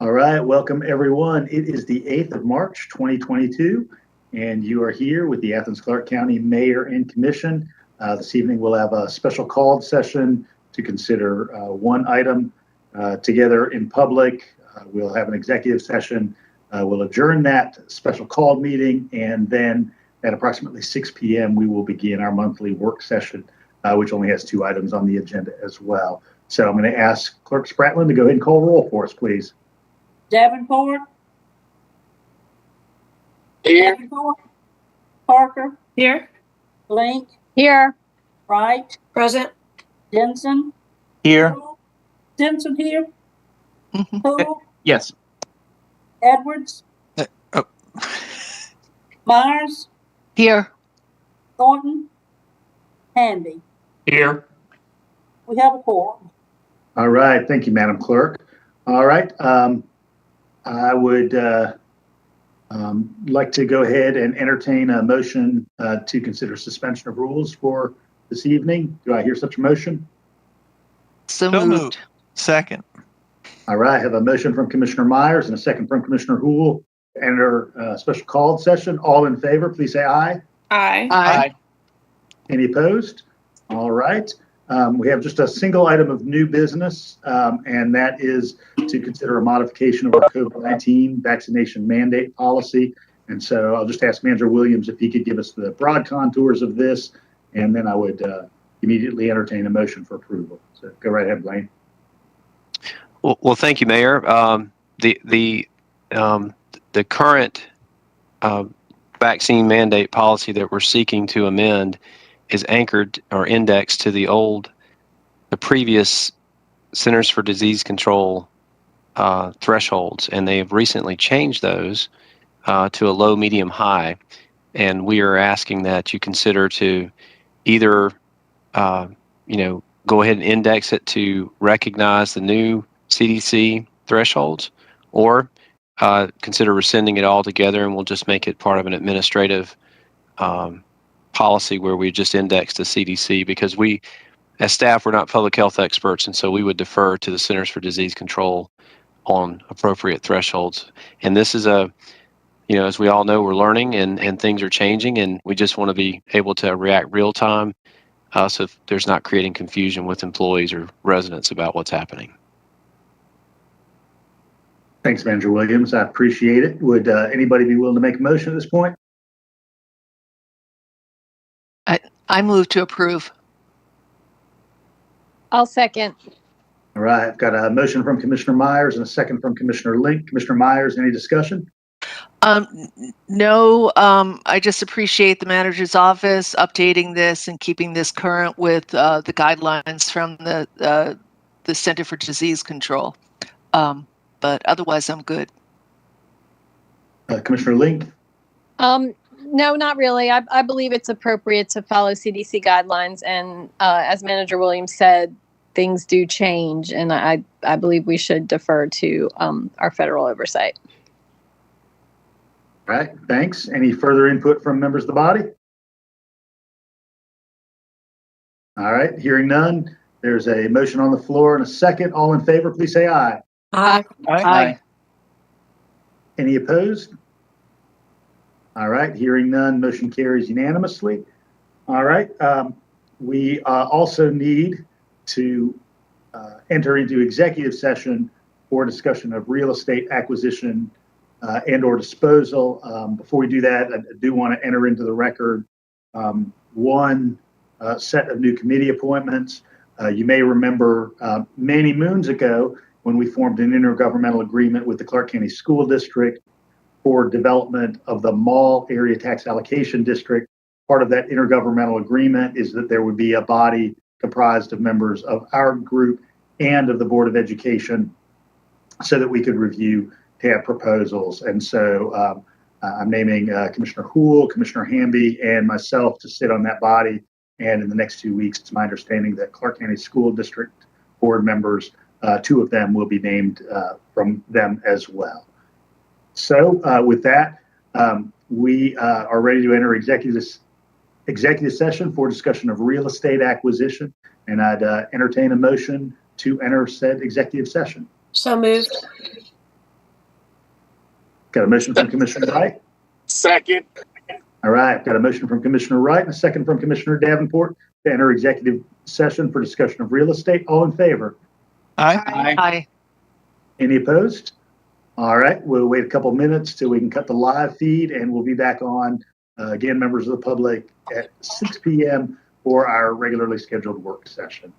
All right, welcome everyone. It is the 8th of March, 2022, and you are here with the Athens-Clarke County Mayor and Commission. This evening we'll have a special called session to consider one item together in public. We'll have an executive session. We'll adjourn that special called meeting, and then at approximately 6 p.m. we will begin our monthly work session, which only has 2 items on the agenda as well. So I'm going to ask Clerk Spratlin to go ahead and call roll for us, please. Davenport. Here. Davenport. Parker. Here. Blink. Here. Wright. Present. Denson. Here. Denson here. Poole. Yes. Edwards. Oh. Myers. Here. Thornton. Handy. Here. We have a quorum. All right, thank you, Madam Clerk. All right, I would like to go ahead and entertain a motion to consider suspension of rules for this evening. Do I hear such a motion? So moved. Second. All right, I have a motion from Commissioner Myers and a second from Commissioner Houle to enter a special called session. All in favor, please say aye. Aye. Aye. Any opposed? All right. We have just a single item of new business, and that is to consider a modification of our COVID-19 vaccination mandate policy. And so I'll just ask Manager Williams if he could give us the broad contours of this, and then I would immediately entertain a motion for approval. So go right ahead, Blaine. Well, thank you, Mayor. The current vaccine mandate policy that we're seeking to amend is anchored or indexed to the previous Centers for Disease Control thresholds, and they have recently changed those to a low, medium, high. And we are asking that you consider to either, go ahead and index it to recognize the new CDC thresholds, or consider rescinding it altogether, and we'll just make it part of an administrative policy where we just index the CDC, because we, as staff, we're not public health experts, and so we would defer to the Centers for Disease Control on appropriate thresholds. And this is as we all know, we're learning and things are changing, and we just want to be able to react real time, so there's not creating confusion with employees or residents about what's happening. Thanks, Manager Williams. I appreciate it. Would anybody be willing to make a motion at this point? I move to approve. I'll second. All right, I've got a motion from Commissioner Myers and a second from Commissioner Link. Commissioner Myers, any discussion? No, I just appreciate the manager's office updating this and keeping this current with the guidelines from the Center for Disease Control. But otherwise, I'm good. Commissioner Link? No, not really. I believe it's appropriate to follow CDC guidelines. And as Manager Williams said, things do change. And I believe we should defer to our federal oversight. All right, thanks. Any further input from members of the body? All right, hearing none, there's a motion on the floor and a second. All in favor, please say aye. Aye. Aye. Any opposed? All right, hearing none, motion carries unanimously. All right, we also need to enter into executive session for discussion of real estate acquisition and or disposal. Before we do that, I do want to enter into the record one set of new committee appointments. You may remember many moons ago when we formed an intergovernmental agreement with the Clarke County School District for development of the Mall Area Tax Allocation District. Part of that intergovernmental agreement is that there would be a body comprised of members of our group and of the Board of Education so that we could review TAB proposals. And so I'm naming Commissioner Houle, Commissioner Hamby, and myself to sit on that body. And in the next 2 weeks, it's my understanding that Clarke County School District board members, 2 of them will be named from them as well. So with that, we are ready to enter executive session for discussion of real estate acquisition, and I'd entertain a motion to enter said executive session. So moved. Got a motion from Commissioner Wright. Second. All right, got a motion from Commissioner Wright and a second from Commissioner Davenport to enter executive session for discussion of real estate. All in favor? Aye. Aye. Any opposed? All right, we'll wait a couple minutes till we can cut the live feed, and we'll be back on, again, members of the public, at 6 p.m. for our regularly scheduled work session.